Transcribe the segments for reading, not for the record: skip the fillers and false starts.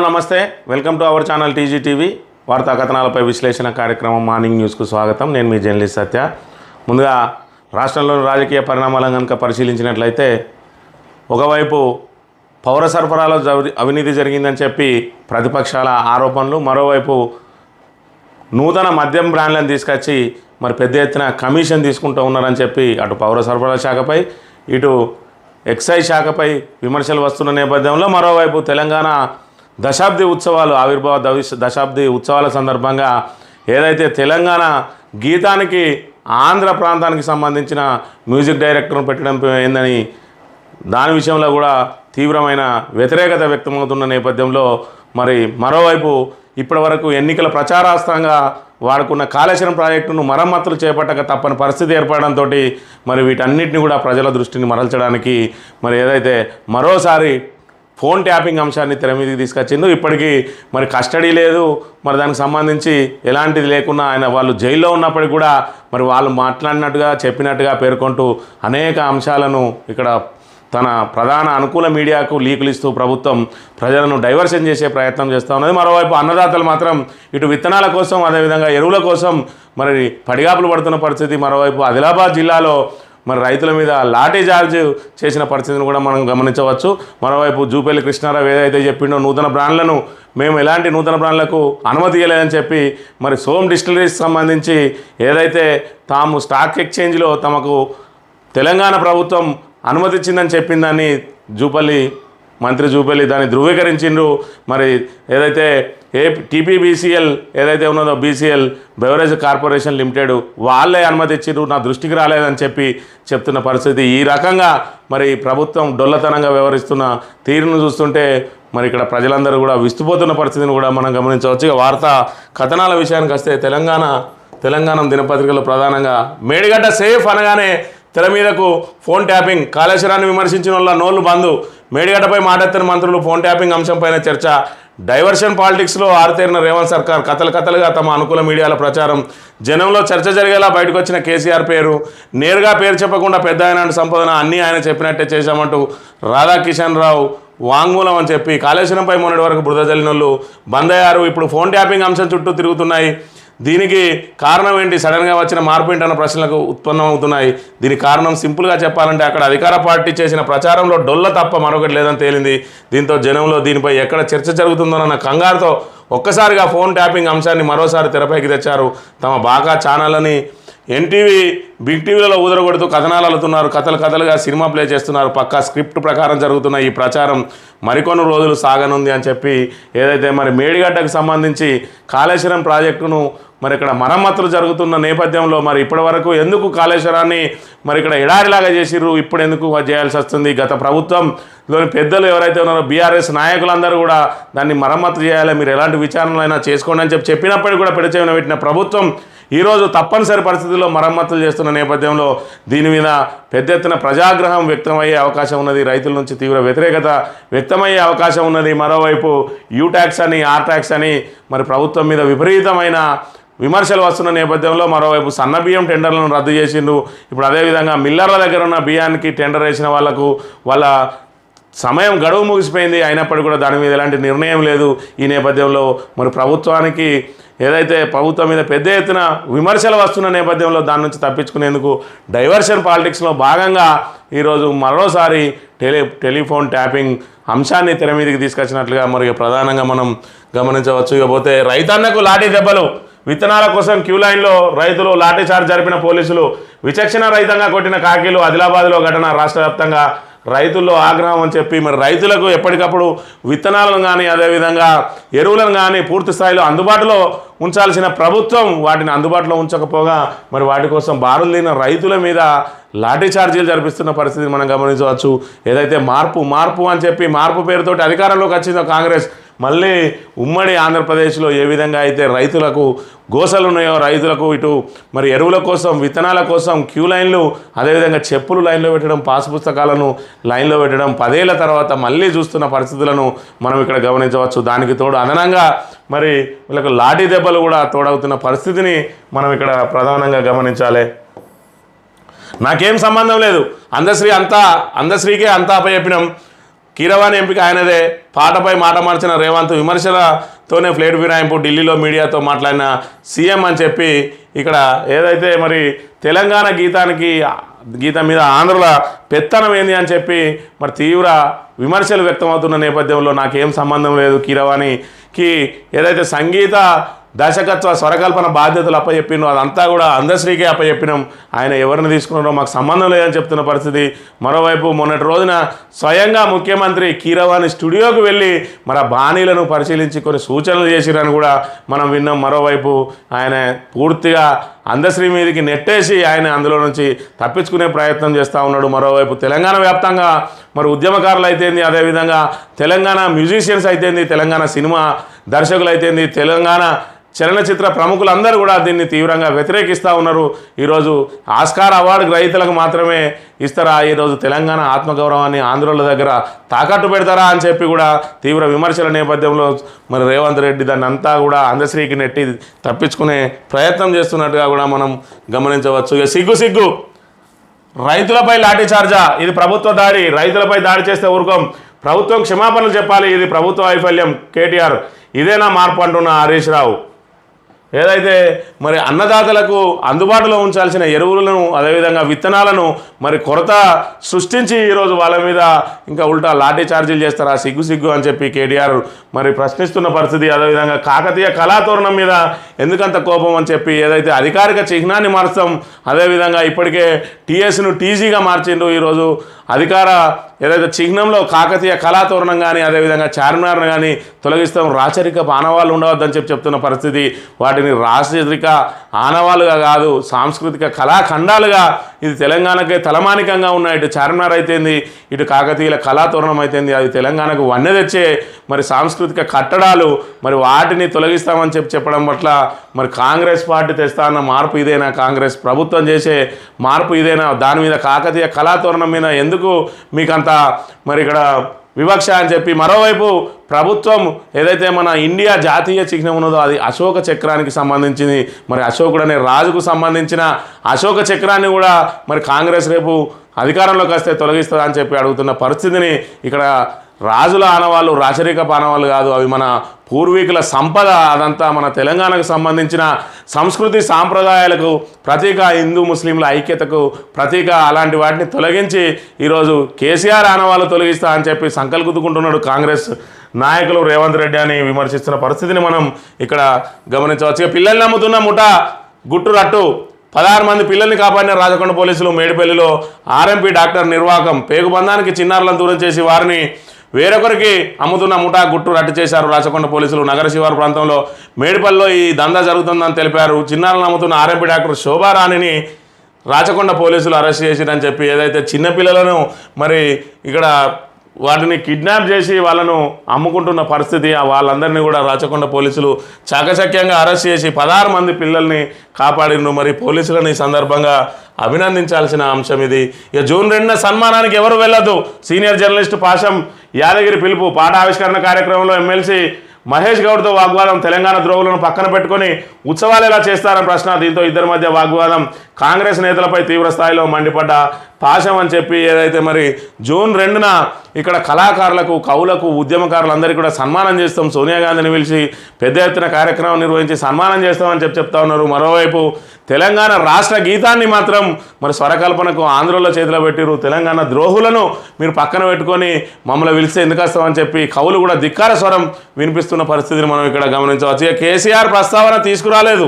నమస్తే, welcome to our channel TG TV. వార్తా కథనాలపై విశ్లేషణ కార్యక్రమం మార్నింగ్ న్యూస్కు స్వాగతం. నేను మీ జర్నలిస్ట్ సత్య. ముందుగా రాష్ట్రంలోని రాజకీయ పరిణామాలను కనుక పరిశీలించినట్లయితే, ఒకవైపు పౌర సరఫరాలో అవినీతి జరిగిందని చెప్పి ప్రతిపక్షాల ఆరోపణలు, మరోవైపు నూతన మద్యం బ్రాండ్లను తీసుకొచ్చి మరి పెద్ద ఎత్తున కమిషన్ తీసుకుంటూ ఉన్నారని చెప్పి అటు పౌర సరఫరాల శాఖపై ఇటు ఎక్సైజ్ శాఖపై విమర్శలు వస్తున్న నేపథ్యంలో, మరోవైపు తెలంగాణ దశాబ్ది ఉత్సవాలు ఆవిర్భావ దశాబ్ది ఉత్సవాల సందర్భంగా ఏదైతే తెలంగాణ గీతానికి ఆంధ్ర ప్రాంతానికి సంబంధించిన మ్యూజిక్ డైరెక్టర్ను పెట్టడం ఏందని దాని విషయంలో కూడా తీవ్రమైన వ్యతిరేకత వ్యక్తమవుతున్న నేపథ్యంలో, మరి మరోవైపు ఇప్పటి వరకు ఎన్నికల ప్రచారాస్త్రంగా వాడుకున్న కాళేశ్వరం ప్రాజెక్టును మరమ్మతులు చేపట్టక తప్పని పరిస్థితి ఏర్పడడంతో మరి వీటన్నిటిని కూడా ప్రజల దృష్టిని మరల్చడానికి మరి ఏదైతే మరోసారి ఫోన్ ట్యాపింగ్ అంశాన్ని తెర మీదకి తీసుకొచ్చిండు. ఇప్పటికీ మరి కస్టడీ లేదు, మరి దానికి సంబంధించి ఎలాంటిది లేకున్నా ఆయన వాళ్ళు జైల్లో ఉన్నప్పటికీ కూడా మరి వాళ్ళు మాట్లాడినట్టుగా చెప్పినట్టుగా పేర్కొంటూ అనేక అంశాలను ఇక్కడ తన ప్రధాన అనుకూల మీడియాకు లీకులు ఇస్తూ ప్రభుత్వం ప్రజలను డైవర్షన్ చేసే ప్రయత్నం చేస్తూ ఉన్నది. మరోవైపు అన్నదాతలు మాత్రం ఇటు విత్తనాల కోసం, అదేవిధంగా ఎరువుల కోసం మరి పడిగాపులు పడుతున్న పరిస్థితి. మరోవైపు ఆదిలాబాద్ జిల్లాలో మరి రైతుల మీద లాఠీ చార్జ్ చేసిన పరిస్థితిని కూడా మనం గమనించవచ్చు. మరోవైపు జూపల్లి కృష్ణారావు ఏదైతే చెప్పిండో నూతన బ్రాండ్లను మేము ఎలాంటి నూతన బ్రాండ్లకు అనుమతి ఇవ్వలేదని చెప్పి మరి సోమ్ డిస్టిలరీస్ సంబంధించి ఏదైతే తాము స్టాక్ ఎక్స్చేంజ్లో తమకు తెలంగాణ ప్రభుత్వం అనుమతి ఇచ్చిందని చెప్పిందని మంత్రి జూపల్లి దాన్ని ధృవీకరించిండ్రు. మరి ఏదైతే టీపీబీసీఎల్ ఏదైతే ఉన్నదో బీసీఎల్ బెవరేజ్ కార్పొరేషన్ లిమిటెడ్ వాళ్ళే అనుమతి ఇచ్చిండ్రు, నా దృష్టికి రాలేదని చెప్పి చెప్తున్న పరిస్థితి. ఈ రకంగా మరి ప్రభుత్వం డొల్లతనంగా వ్యవహరిస్తున్న తీరును చూస్తుంటే మరి ఇక్కడ ప్రజలందరూ కూడా విస్తుపోతున్న పరిస్థితిని కూడా మనం గమనించవచ్చు. ఇక వార్తా కథనాల విషయానికి వస్తే తెలంగాణ దినపత్రికలో ప్రధానంగా మేడిగడ్డ సేఫ్ అనగానే తెర మీదకు ఫోన్ ట్యాపింగ్, కాళేశ్వరాన్ని విమర్శించిన వాళ్ళ నోళ్లు బంద్, మేడిగడ్డపై మాటెత్తిన మంత్రులు, ఫోన్ ట్యాపింగ్ అంశంపైన చర్చ, డైవర్షన్ పాలిటిక్స్లో ఆరుతేరిన రేవంత్ సర్కార్, కథలుగా తమ అనుకూల మీడియాల ప్రచారం, జనంలో చర్చ జరిగేలా బయటకు వచ్చిన కేసీఆర్ పేరు, నేరుగా పేరు చెప్పకుండా పెద్ద ఆయన సంపాదన అన్నీ ఆయన చెప్పినట్టే చేశామంటూ రాధాకిషన్ రావు వాంగ్మూలం అని చెప్పి కాళేశ్వరంపై మొన్నటి వరకు బురద జల్లినోళ్ళు బంద్ అయ్యారు. ఇప్పుడు ఫోన్ ట్యాపింగ్ అంశం చుట్టూ తిరుగుతున్నాయి. దీనికి కారణం ఏంటి, సడన్గా వచ్చిన మార్పు ఏంటన్న ప్రశ్నలకు ఉత్పన్నమవుతున్నాయి. దీనికి కారణం సింపుల్గా చెప్పాలంటే అక్కడ అధికార పార్టీ చేసిన ప్రచారంలో డొల్ల తప్ప మరొకటి లేదని తేలింది. దీంతో జనంలో దీనిపై ఎక్కడ చర్చ జరుగుతుందోనన్న కంగారుతో ఒక్కసారిగా ఫోన్ ట్యాపింగ్ అంశాన్ని మరోసారి తెరపైకి తెచ్చారు. తమ బాగా ఛానళ్ళని ఎన్టీవీ, బిగ్ టీవీలలో ఊదరగొడుతూ కథనాలు అల్లుతున్నారు, కథలుగా సినిమా ప్లే చేస్తున్నారు. పక్కా స్క్రిప్ట్ ప్రకారం జరుగుతున్న ఈ ప్రచారం మరికొన్ని రోజులు సాగనుంది అని చెప్పి ఏదైతే మరి మేడిగడ్డకు సంబంధించి కాళేశ్వరం ప్రాజెక్టును మరి ఇక్కడ మరమ్మతులు జరుగుతున్న నేపథ్యంలో మరి ఇప్పటి వరకు ఎందుకు కాళేశ్వరాన్ని మరి ఇక్కడ ఎడారిలాగా చేసిర్రు, ఇప్పుడు ఎందుకు చేయాల్సి వస్తుంది? గత ప్రభుత్వంలోని పెద్దలు ఎవరైతే ఉన్నారో బీఆర్ఎస్ నాయకులందరూ కూడా దాన్ని మరమ్మతు చేయాలి, మీరు ఎలాంటి విచారణలైనా చేసుకోండి అని చెప్పినప్పటికీ కూడా పెడచెవిన పెట్టిన ప్రభుత్వం ఈరోజు తప్పనిసరి పరిస్థితుల్లో మరమ్మతులు చేస్తున్న నేపథ్యంలో దీని మీద పెద్ద ఎత్తున ప్రజాగ్రహం వ్యక్తమయ్యే అవకాశం ఉన్నది. రైతుల నుంచి తీవ్ర వ్యతిరేకత వ్యక్తమయ్యే అవకాశం ఉన్నది. మరోవైపు యూ ట్యాక్స్ అని, ఆర్ ట్యాక్స్ అని మరి ప్రభుత్వం మీద విపరీతమైన విమర్శలు వస్తున్న నేపథ్యంలో మరోవైపు సన్న బియ్యం టెండర్లను రద్దు చేసిండ్రు. ఇప్పుడు అదేవిధంగా మిల్లర్ల దగ్గర ఉన్న బియ్యానికి టెండర్ వేసిన వాళ్ళ సమయం గడువు ముగిసిపోయింది, అయినప్పటికీ కూడా దాని మీద ఎలాంటి నిర్ణయం లేదు. ఈ నేపథ్యంలో మరి ప్రభుత్వానికి ఏదైతే ప్రభుత్వం మీద పెద్ద ఎత్తున విమర్శలు వస్తున్న నేపథ్యంలో దాని నుంచి తప్పించుకునేందుకు డైవర్షన్ పాలిటిక్స్లో భాగంగా ఈరోజు మరోసారి టెలిఫోన్ ట్యాపింగ్ అంశాన్ని తెర మీదకి తీసుకొచ్చినట్లుగా మరి ప్రధానంగా మనం గమనించవచ్చు. ఇకపోతే రైతన్నకు లాఠీ దెబ్బలు, విత్తనాల కోసం క్యూ లైన్లో రైతులు లాఠీ చార్జ్ జరిపిన పోలీసులు, విచక్షణ రహితంగా కొట్టిన కాకీలు, ఆదిలాబాద్లో ఘటన, రాష్ట్ర వ్యాప్తంగా రైతుల్లో ఆగ్రహం అని చెప్పి మరి రైతులకు ఎప్పటికప్పుడు విత్తనాలను కానీ అదేవిధంగా ఎరువులను కానీ పూర్తి స్థాయిలో అందుబాటులో ఉంచాల్సిన ప్రభుత్వం వాటిని అందుబాటులో ఉంచకపోగా మరి వాటి కోసం బారులు రైతుల మీద లాఠీ ఛార్జీలు జరిపిస్తున్న పరిస్థితిని మనం గమనించవచ్చు. ఏదైతే మార్పు అని చెప్పి మార్పు పేరుతోటి అధికారంలోకి వచ్చిందో కాంగ్రెస్, మళ్ళీ ఉమ్మడి ఆంధ్రప్రదేశ్లో ఏ విధంగా అయితే రైతులకు గోసలు ఉన్నాయో, రైతులకు ఇటు మరి ఎరువుల కోసం, విత్తనాల కోసం క్యూ లైన్లు, అదేవిధంగా చెప్పులు లైన్లో పెట్టడం, పాస్ పుస్తకాలను లైన్లో పెట్టడం 10 ఏళ్ల తర్వాత మళ్ళీ చూస్తున్న పరిస్థితులను మనం ఇక్కడ గమనించవచ్చు. దానికి తోడు అదనంగా మరి వీళ్ళకు లాఠీ దెబ్బలు కూడా తోడవుతున్న పరిస్థితిని మనం ఇక్కడ ప్రధానంగా గమనించాలి. నాకేం సంబంధం లేదు, అందశ్రీకే అంతా అప్పచెప్పినాం, కీరవాణి ఎంపిక ఆయనదే, పాటపై మాట మార్చిన రేవంత్, విమర్శలతోనే ఫ్లేట్ ఫిరాయింపు, ఢిల్లీలో మీడియాతో మాట్లాడిన సీఎం అని చెప్పి ఇక్కడ ఏదైతే మరి తెలంగాణ గీతం మీద ఆంధ్రుల పెత్తనం ఏంది అని చెప్పి మరి తీవ్ర విమర్శలు వ్యక్తమవుతున్న నేపథ్యంలో నాకేం సంబంధం లేదు, కీరవాణికి ఏదైతే సంగీత దర్శకత్వ స్వరకల్పన బాధ్యతలు అప్పచెప్పినో అదంతా కూడా అందశ్రీకే అప్పచెప్పినాం, ఆయన ఎవరిని తీసుకున్నారో మాకు సంబంధం లేదని చెప్తున్న పరిస్థితి. మరోవైపు మొన్నటి రోజున స్వయంగా ముఖ్యమంత్రి కీరవాణి స్టూడియోకి వెళ్ళి మరి ఆ బాణీలను పరిశీలించి కొన్ని సూచనలు చేసిరని కూడా మనం విన్నాం. మరోవైపు ఆయన పూర్తిగా అందశ్రీ మీదకి నెట్టేసి ఆయన అందులో నుంచి తప్పించుకునే ప్రయత్నం చేస్తూ ఉన్నాడు. మరోవైపు తెలంగాణ వ్యాప్తంగా మరి ఉద్యమకారులు అయితేంది, అదేవిధంగా తెలంగాణ మ్యూజిషియన్స్ అయితేంది, తెలంగాణ సినిమా దర్శకులు అయితేంది, తెలంగాణ చలనచిత్ర ప్రముఖులందరూ కూడా దీన్ని తీవ్రంగా వ్యతిరేకిస్తూ ఉన్నారు. ఈరోజు ఆస్కార్ అవార్డు గ్రహీతలకు మాత్రమే ఇస్తారా, ఈరోజు తెలంగాణ ఆత్మగౌరవాన్ని ఆంధ్రుల దగ్గర తాకట్టు పెడతారా అని చెప్పి కూడా తీవ్ర విమర్శల నేపథ్యంలో మరి రేవంత్ రెడ్డి దాన్ని అంతా కూడా అందశ్రీకి నెట్టి తప్పించుకునే ప్రయత్నం చేస్తున్నట్టుగా కూడా మనం గమనించవచ్చు. ఇక సిగ్గు రైతులపై లాఠీ చార్జా, ఇది ప్రభుత్వ దాడి, రైతులపై దాడి చేస్తే ఊరుకోం, ప్రభుత్వం క్షమాపణలు చెప్పాలి, ఇది ప్రభుత్వ వైఫల్యం, కేటీఆర్ ఇదేనా మార్పు అంటున్న హరీష్ రావు. ఏదైతే మరి అన్నదాతలకు అందుబాటులో ఉంచాల్సిన ఎరువులను అదేవిధంగా విత్తనాలను మరి కొరత సృష్టించి ఈరోజు వాళ్ళ మీద ఇంకా ఉల్టా లాఠీ ఛార్జీలు చేస్తారా, సిగ్గు అని చెప్పి కేటీఆర్ మరి ప్రశ్నిస్తున్న పరిస్థితి. అదేవిధంగా కాకతీయ కళాతోరణం మీద ఎందుకంత కోపం అని చెప్పి ఏదైతే అధికారిక చిహ్నాన్ని మార్చాం, అదేవిధంగా ఇప్పటికే టీఎస్ను టీజీగా మార్చిండు. ఈరోజు అధికార ఏదైతే చిహ్నంలో కాకతీయ కళాతోరణం కానీ అదేవిధంగా చార్మినార్ను కానీ తొలగిస్తాం, రాచరిక ఆనవాళ్ళు ఉండవద్దని చెప్తున్న పరిస్థితి. వాటిని రాచరిక ఆనవాళ్ళుగా కాదు, సాంస్కృతిక కళాఖండాలుగా ఇది తెలంగాణకే తలమానికంగా ఉన్నాయి. ఇటు చార్మినార్ అయితేంది, ఇటు కాకతీయుల కళాతోరణం అయితేంది, అది తెలంగాణకు వన్నె తెచ్చే మరి సాంస్కృతిక కట్టడాలు, మరి వాటిని తొలగిస్తామని చెప్పడం పట్ల మరి కాంగ్రెస్ పార్టీ తెస్తా అన్న మార్పు ఇదేనా, కాంగ్రెస్ ప్రభుత్వం చేసే మార్పు ఇదేనా, దాని మీద కాకతీయ కళాతోరణం మీద ఎందుకు మీకంత మరి ఇక్కడ వివక్ష అని చెప్పి. మరోవైపు ప్రభుత్వం ఏదైతే మన ఇండియా జాతీయ చిహ్నం ఉన్నదో అది అశోక చక్రానికి సంబంధించింది, మరి అశోకుడు అనే రాజుకు సంబంధించిన అశోక చక్రాన్ని కూడా మరి కాంగ్రెస్ రేపు అధికారంలోకి వస్తే తొలగిస్తుందా అని చెప్పి అడుగుతున్న పరిస్థితిని. ఇక్కడ రాజుల ఆనవాళ్ళు రాచరిక ఆనవాళ్ళు కాదు, అవి మన పూర్వీకుల సంపద, అదంతా మన తెలంగాణకు సంబంధించిన సంస్కృతి సాంప్రదాయాలకు ప్రతీక, హిందూ ముస్లింల ఐక్యతకు ప్రతీక. అలాంటి వాటిని తొలగించి ఈరోజు కేసీఆర్ ఆనవాళ్ళు తొలగిస్తా అని చెప్పి సంకల్పుకుంటున్నాడు కాంగ్రెస్ నాయకులు రేవంత్ రెడ్డి అని విమర్శిస్తున్న పరిస్థితిని మనం ఇక్కడ గమనించవచ్చు. ఇక పిల్లల్ని అమ్ముతున్న ముఠా గుట్టు రట్టు, 16 మంది పిల్లల్ని కాపాడిన రాజకొండ పోలీసులు. మేడిపల్లిలో ఆర్ఎంపీ డాక్టర్ నిర్వాకం, పేగుబంధానికి చిన్నారులను దూరం చేసి వారిని వేరొకరికి అమ్ముతున్న ముఠా గుట్టు రట్టు చేశారు రాచకొండ పోలీసులు. నగర శివారు ప్రాంతంలో మేడిపల్లిలో ఈ దందా జరుగుతుందని తెలిపారు. చిన్నారులను అమ్ముతున్న ఆర్ఎంపీ డాక్టర్ శోభారాణిని రాచకొండ పోలీసులు అరెస్ట్ చేసిరని చెప్పి ఏదైతే చిన్నపిల్లలను మరి ఇక్కడ వాటిని కిడ్నాప్ చేసి వాళ్ళను అమ్ముకుంటున్న పరిస్థితి, వాళ్ళందరినీ కూడా రాచకొండ పోలీసులు చాకచక్యంగా అరెస్ట్ చేసి 16 మంది పిల్లల్ని కాపాడిను. మరి పోలీసులను ఈ సందర్భంగా అభినందించాల్సిన అంశం ఇది. ఇక జూన్ 2న సన్మానానికి ఎవరు వెళ్ళొద్దు, సీనియర్ జర్నలిస్టు పాషం యాదగిరి పిలుపు. పాట ఆవిష్కరణ కార్యక్రమంలో ఎమ్మెల్సీ మహేష్ గౌడ్తో వాగ్వాదం, తెలంగాణ ద్రోహులను పక్కన పెట్టుకొని ఉత్సవాలు ఎలా చేస్తారని ప్రశ్న. దీంతో ఇద్దరి మధ్య వాగ్వాదం. కాంగ్రెస్ నేతలపై తీవ్ర స్థాయిలో మండిపడ్డ పాశం అని చెప్పి ఏదైతే మరి జూన్ 2న ఇక్కడ కళాకారులకు, కవులకు, ఉద్యమకారులందరికీ కూడా సన్మానం చేస్తాం, సోనియా గాంధీని పిలిచి పెద్ద ఎత్తున కార్యక్రమం నిర్వహించి సన్మానం చేస్తామని చెప్తా ఉన్నారు. మరోవైపు తెలంగాణ రాష్ట్ర గీతాన్ని మాత్రం మరి స్వరకల్పనకు ఆంధ్రుల చేతిలో పెట్టిరు. తెలంగాణ ద్రోహులను మీరు పక్కన పెట్టుకొని మమ్మల్ని పిలిస్తే ఎందుకు వస్తామని చెప్పి కవులు కూడా ధిక్కార స్వరం వినిపిస్తున్న పరిస్థితిని మనం ఇక్కడ గమనించవచ్చు. ఇక కేసీఆర్ ప్రస్తావన తీసుకురాలేదు,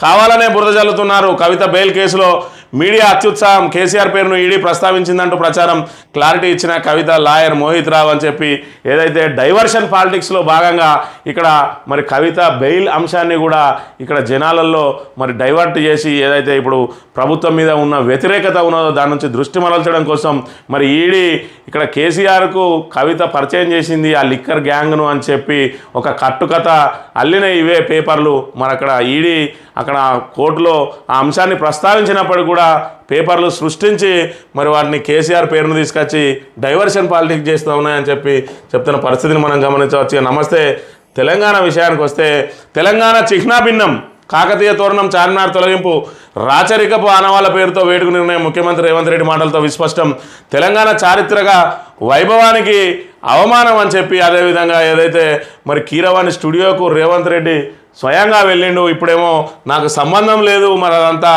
కావాలనే బురద జల్లుతున్నారు. కవిత బెయిల్ కేసులో మీడియా అత్యుత్సాహం, కేసీఆర్ పేరును ఈడీ ప్రస్తావించిందంటూ ప్రచారం. క్లారిటీ ఇచ్చిన కవిత లాయర్ మోహిత్ రావు అని చెప్పి ఏదైతే డైవర్షన్ పాలిటిక్స్లో భాగంగా ఇక్కడ మరి కవిత బెయిల్ అంశాన్ని కూడా ఇక్కడ జనాలలో మరి డైవర్ట్ చేసి ఏదైతే ఇప్పుడు ప్రభుత్వం మీద ఉన్న వ్యతిరేకత ఉన్నదో దాని నుంచి దృష్టి మరల్చడం కోసం మరి ఈడీ ఇక్కడ కేసీఆర్కు కవిత పరిచయం చేసింది ఆ లిక్కర్ గ్యాంగ్ను అని చెప్పి ఒక కట్టుకథ అల్లిన ఇవే పేపర్లు. మరి అక్కడ ఈడీ అక్కడ కోర్టులో ఆ అంశాన్ని ప్రస్తావించినప్పటికీ కూడా పేపర్లు సృష్టించి మరి వాటిని కేసీఆర్ పేరును తీసుకొచ్చి డైవర్షన్ పాలిటిక్స్ చేస్తూ ఉన్నాయని చెప్పి చెప్తున్న పరిస్థితిని మనం గమనించవచ్చు. నమస్తే తెలంగాణ విషయానికి వస్తే తెలంగాణ చిహ్నాభిన్నం, కాకతీయ తోరణం చార్మినార్ తొలగింపు రాచరికపు ఆనవాళ్ళ పేరుతో వేడుక నిర్ణయం ముఖ్యమంత్రి రేవంత్ రెడ్డి మాటలతో విస్పష్టం. తెలంగాణ చారిత్రక వైభవానికి అవమానం అని చెప్పి అదేవిధంగా ఏదైతే మరి కీరవాణి స్టూడియోకు రేవంత్ రెడ్డి స్వయంగా వెళ్ళిండు. ఇప్పుడేమో నాకు సంబంధం లేదు, మరి అదంతా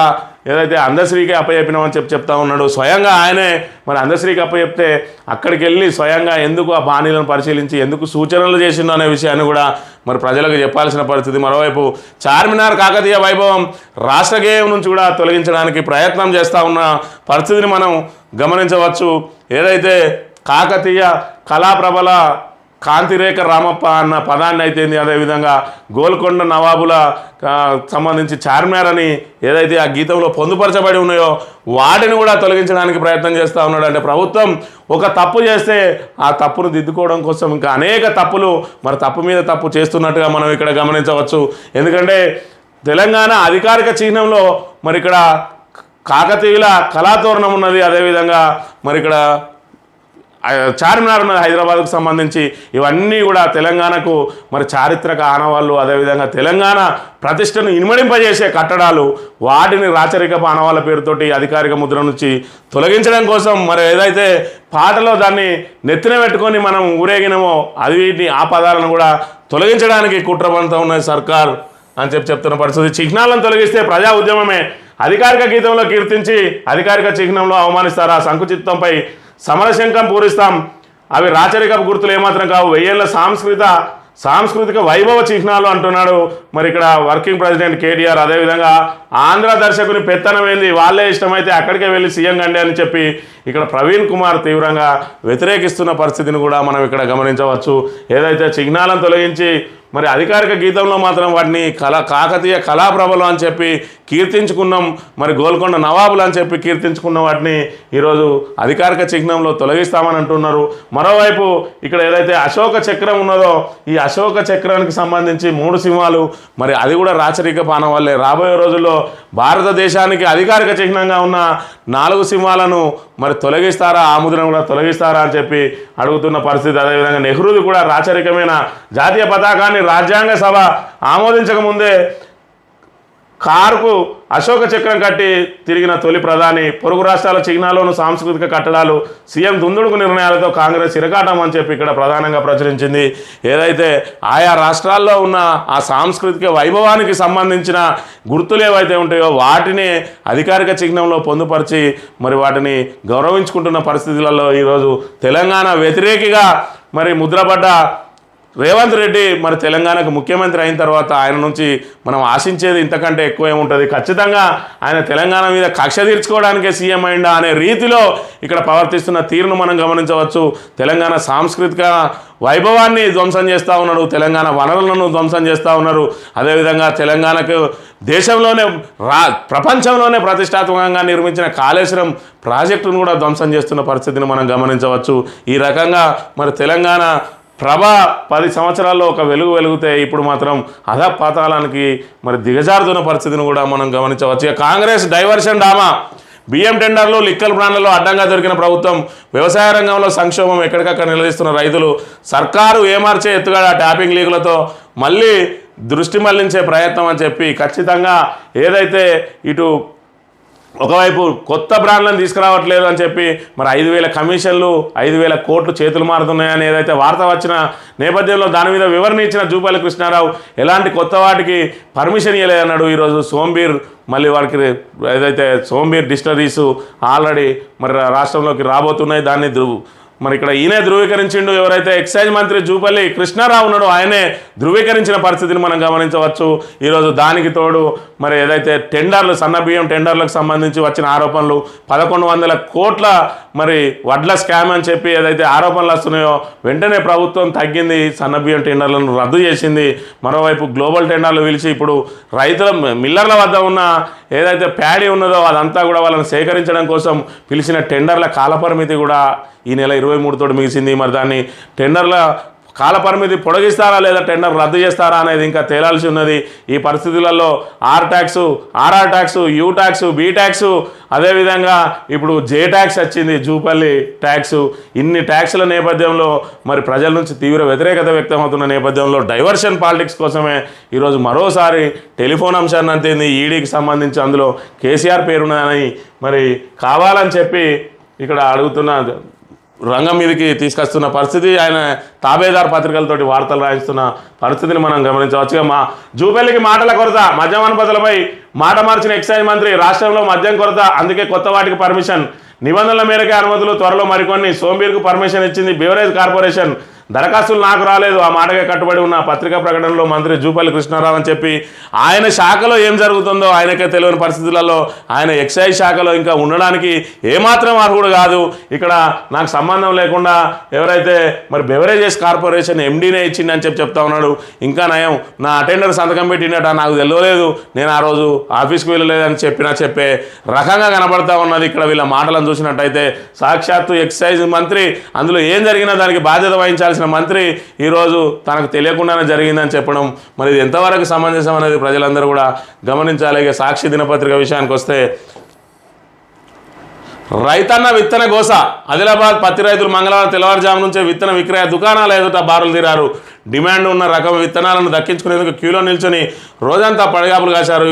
ఏదైతే అందశ్రీకి అప్పచెప్పినామని చెప్తా ఉన్నాడు. స్వయంగా ఆయనే మరి అందశ్రీకి అప్పచెప్తే అక్కడికి వెళ్ళి స్వయంగా ఎందుకు ఆ బాణీలను పరిశీలించి ఎందుకు సూచనలు చేసిందో అనే విషయాన్ని కూడా మరి ప్రజలకు చెప్పాల్సిన పరిస్థితి. మరోవైపు చార్మినార్ కాకతీయ వైభవం రాష్ట్ర గేయం నుంచి కూడా తొలగించడానికి ప్రయత్నం చేస్తూ ఉన్న పరిస్థితిని మనం గమనించవచ్చు. ఏదైతే కాకతీయ కళాప్రబల కాంతిరేఖ రామప్ప అన్న పదాన్ని అయితేంది, అదేవిధంగా గోల్కొండ నవాబుల సంబంధించి చార్మినార్ అని ఏదైతే ఆ గీతంలో పొందుపరచబడి ఉన్నాయో వాటిని కూడా తొలగించడానికి ప్రయత్నం చేస్తూ ఉన్నాడు. అంటే ప్రభుత్వం ఒక తప్పు చేస్తే ఆ తప్పును దిద్దుకోవడం కోసం ఇంకా అనేక తప్పులు మరి తప్పు మీద తప్పు చేస్తున్నట్టుగా మనం ఇక్కడ గమనించవచ్చు. ఎందుకంటే తెలంగాణ అధికారిక చిహ్నంలో మరి ఇక్కడ కాకతీయుల కళాతోరణం ఉన్నది, అదేవిధంగా మరి ఇక్కడ చార్మినార్ ఉన్నది హైదరాబాద్కు సంబంధించి. ఇవన్నీ కూడా తెలంగాణకు మరి చారిత్రక ఆనవాళ్ళు, అదేవిధంగా తెలంగాణ ప్రతిష్టను ఇనుమడింపజేసే కట్టడాలు. వాటిని రాచరికపు ఆనవాళ్ళ పేరుతోటి అధికారిక ముద్ర నుంచి తొలగించడం కోసం మరి ఏదైతే పాటలో దాన్ని నెత్తిన పెట్టుకొని మనం ఊరేగినమో అది వీటిని ఆ పదాలను కూడా తొలగించడానికి కుట్రపంతో ఉన్నది సర్కార్ అని చెప్తున్న పరిస్థితి. చిహ్నాలను తొలగిస్తే ప్రజా ఉద్యమమే. అధికారిక గీతంలో కీర్తించి అధికారిక చిహ్నంలో అవమానిస్తారా? సంకుచితంపై సమరశంఖం పూరిస్తాం. అవి రాచరికపు గుర్తులు ఏమాత్రం కావు, 1000 ఏళ్ల సాంస్కృతిక వైభవ చిహ్నాలు అంటున్నాడు మరి ఇక్కడ వర్కింగ్ ప్రెసిడెంట్ కేటీఆర్. అదేవిధంగా ఆంధ్ర దర్శకుని పెత్తనం ఏంది, వాళ్ళే ఇష్టమైతే అక్కడికే వెళ్ళి సీఎం గండి అని చెప్పి ఇక్కడ ప్రవీణ్ కుమార్ తీవ్రంగా వ్యతిరేకిస్తున్న పరిస్థితిని కూడా మనం ఇక్కడ గమనించవచ్చు. ఏదైతే చిహ్నాలను తొలగించి మరి అధికారిక గీతంలో మాత్రం వాటిని కాకతీయ కళాప్రభలు అని చెప్పి కీర్తించుకున్నాం, మరి గోల్కొండ నవాబులు అని చెప్పి కీర్తించుకున్న వాటిని ఈరోజు అధికారిక చిహ్నంలో తొలగిస్తామని అంటున్నారు. మరోవైపు ఇక్కడ ఏదైతే అశోక చక్రం ఉన్నదో ఈ అశోక చక్రానికి సంబంధించి 3 సింహాలు మరి అది కూడా రాచరిక ఆనవాళ్ళే. రాబోయే రోజుల్లో భారతదేశానికి అధికారిక చిహ్నంగా ఉన్న 4 సింహాలను మరి తొలగిస్తారా, ఆ ముద్రను కూడా తొలగిస్తారా అని చెప్పి అడుగుతున్న పరిస్థితి. అదేవిధంగా నెహ్రూది కూడా రాచరికమైన జాతీయ పతాకాన్ని రాజ్యాంగ సభ ఆమోదించకముందే కారుకు అశోక చక్రం కట్టి తిరిగిన తొలి ప్రధాని. పొరుగు రాష్ట్రాల చిహ్నాల్లోనూ సాంస్కృతిక కట్టడాలు సీఎం దుందుడుకు నిర్ణయాలతో కాంగ్రెస్ ఇరకాటం అని చెప్పి ఇక్కడ ప్రధానంగా ప్రచురించింది. ఏదైతే ఆయా రాష్ట్రాల్లో ఉన్న ఆ సాంస్కృతిక వైభవానికి సంబంధించిన గుర్తులు ఏవైతే ఉంటాయో వాటిని అధికారిక చిహ్నంలో పొందుపరిచి మరి వాటిని గౌరవించుకుంటున్న పరిస్థితులలో ఈరోజు తెలంగాణ వ్యతిరేకిగా మరి ముద్రపడ్డ రేవంత్ రెడ్డి మరి తెలంగాణకు ముఖ్యమంత్రి అయిన తర్వాత ఆయన నుంచి మనం ఆశించేది ఇంతకంటే ఎక్కువ ఏముంటుంది. ఖచ్చితంగా ఆయన తెలంగాణ మీద కక్ష తీర్చుకోవడానికే సీఎం అయిందా అనే రీతిలో ఇక్కడ ప్రవర్తిస్తున్న తీరును మనం గమనించవచ్చు. తెలంగాణ సాంస్కృతిక వైభవాన్ని ధ్వంసం చేస్తూ ఉన్నాడు, తెలంగాణ వనరులను ధ్వంసం చేస్తూ ఉన్నారు. అదేవిధంగా తెలంగాణకు దేశంలోనే ప్రపంచంలోనే ప్రతిష్టాత్మకంగా నిర్మించిన కాళేశ్వరం ప్రాజెక్టును కూడా ధ్వంసం చేస్తున్న పరిస్థితిని మనం గమనించవచ్చు. ఈ రకంగా మరి తెలంగాణ ప్రభ 10 సంవత్సరాల్లో ఒక వెలుగుతే ఇప్పుడు మాత్రం అధపాతాళానికి మరి దిగజారుతున్న పరిస్థితిని కూడా మనం గమనించవచ్చు. ఇక కాంగ్రెస్ డైవర్షన్ డామా. బియ్యం టెండర్లు, లిక్కర్ బ్రాండ్లలో అడ్డంగా దొరికిన ప్రభుత్వం, వ్యవసాయ రంగంలో సంక్షోభం, ఎక్కడికక్కడ నిలదీస్తున్న రైతులు, సర్కారు ఏమార్చే ఎత్తుగడ ట్యాపింగ్ లీగులతో మళ్ళీ దృష్టి మళ్లించే ప్రయత్నం అని చెప్పి ఖచ్చితంగా ఏదైతే ఇటు ఒకవైపు కొత్త బ్రాండ్లను తీసుకురావట్లేదు అని చెప్పి మరి 5,000 కమిషన్లు 5,000 కోట్లు చేతులు మారుతున్నాయని ఏదైతే వార్త వచ్చిన నేపథ్యంలో దాని మీద వివరణ ఇచ్చిన జూపల్లి కృష్ణారావు ఎలాంటి కొత్త వాటికి పర్మిషన్ ఇవ్వలేదన్నాడు. ఈరోజు సోంబీర్ మళ్ళీ వారికి ఏదైతే సోంబీర్ డిస్టరీస్ ఆల్రెడీ మరి రాష్ట్రంలోకి రాబోతున్నాయి. దాన్ని మరి ఇక్కడ ఈయనే ధృవీకరించిండు. ఎవరైతే ఎక్సైజ్ మంత్రి జూపల్లి కృష్ణారావు ఉన్నాడో ఆయనే ధృవీకరించిన పరిస్థితిని మనం గమనించవచ్చు. ఈరోజు దానికి తోడు మరి ఏదైతే టెండర్లు, సన్న బియ్యం టెండర్లకు సంబంధించి వచ్చిన ఆరోపణలు, 1,100 కోట్ల మరి వడ్ల స్కామ్ అని చెప్పి ఏదైతే ఆరోపణలు వస్తున్నాయో వెంటనే ప్రభుత్వం తగ్గింది, సన్న బియ్యం టెండర్లను రద్దు చేసింది. మరోవైపు గ్లోబల్ టెండర్లు పిలిచి ఇప్పుడు రైతుల మిల్లర్ల వద్ద ఉన్న ఏదైతే ప్యాడీ ఉన్నదో అదంతా కూడా వాళ్ళని సేకరించడం కోసం పిలిచిన టెండర్ల కాలపరిమితి కూడా ఈ నెల 23 తోటి ముగిసింది. మరి దాన్ని టెండర్ల కాలపరిమితి పొడిగిస్తారా లేదా టెండర్ రద్దు చేస్తారా అనేది ఇంకా తేలాల్సి ఉన్నది. ఈ పరిస్థితులలో R tax, RR tax, U tax, B tax, అదేవిధంగా ఇప్పుడు జే ట్యాక్స్ వచ్చింది, జూపల్లి ట్యాక్సు. ఇన్ని ట్యాక్సుల నేపథ్యంలో మరి ప్రజల నుంచి తీవ్ర వ్యతిరేకత వ్యక్తమవుతున్న నేపథ్యంలో డైవర్షన్ పాలిటిక్స్ కోసమే ఈరోజు మరోసారి టెలిఫోన్ అంశాన్ని అంతేంది ఈడీకి సంబంధించి అందులో కేసీఆర్ పేరున్నదని మరి కావాలని చెప్పి ఇక్కడ అడుగుతున్న రంగం మీదకి తీసుకొస్తున్న పరిస్థితి, ఆయన తాబేదార్ పత్రికలతోటి వార్తలు రాయిస్తున్న పరిస్థితిని మనం గమనించవచ్చు. మా జూపల్లికి మాటల కొరత, మద్యం అనుమతులపై మాట మార్చిన ఎక్సైజ్ మంత్రి, రాష్ట్రంలో మద్యం కొరత అందుకే కొత్త వాటికి పర్మిషన్, నిబంధనల మేరకే అనుమతులు, త్వరలో మరికొన్ని, సోంబీర్కు పర్మిషన్ ఇచ్చింది బెవరేజ్ కార్పొరేషన్, దరఖాస్తులు నాకు రాలేదు, ఆ మాటకే కట్టుబడి ఉన్న పత్రికా ప్రకటనలో మంత్రి జూపల్లి కృష్ణారావు అని చెప్పి ఆయన శాఖలో ఏం జరుగుతుందో ఆయనకే తెలియని పరిస్థితులలో ఆయన ఎక్సైజ్ శాఖలో ఇంకా ఉండడానికి ఏమాత్రం అర్హుడు కాదు. ఇక్కడ నాకు సంబంధం లేకుండా ఎవరైతే మరి బెవరేజెస్ కార్పొరేషన్ ఎండీనే ఇచ్చిందని చెప్తా ఉన్నాడు. ఇంకా నయం నా అటెండర్ సంతకం పెట్టినట్ట నాకు తెలియలేదు, నేను ఆ రోజు ఆఫీస్కి వెళ్ళలేదని చెప్పే రకంగా కనబడతా ఉన్నది. ఇక్కడ వీళ్ళ మాటలను చూసినట్టయితే సాక్షాత్తు ఎక్సైజ్ మంత్రి, అందులో ఏం జరిగినా దానికి బాధ్యత వహించాల్సిన మంత్రి ఈరోజు తనకు తెలియకుండానే జరిగిందని చెప్పడం మరి ఇది ఎంతవరకు సమంజసం అనేది ప్రజలందరూ కూడా గమనించాలి. ఇక సాక్షి దినపత్రిక విషయానికి వస్తే, రైతన్న విత్తన గోస, ఆదిలాబాద్ పత్తి రైతులు మంగళవారం తెల్లవారుజాము నుంచే విత్తన విక్రయ దుకాణాల ఎదుట బారులు తీరారు. డిమాండ్ ఉన్న రకం విత్తనాలను దక్కించుకునేందుకు క్యూలో నిల్చొని రోజంతా పడగాపులు కాశారు.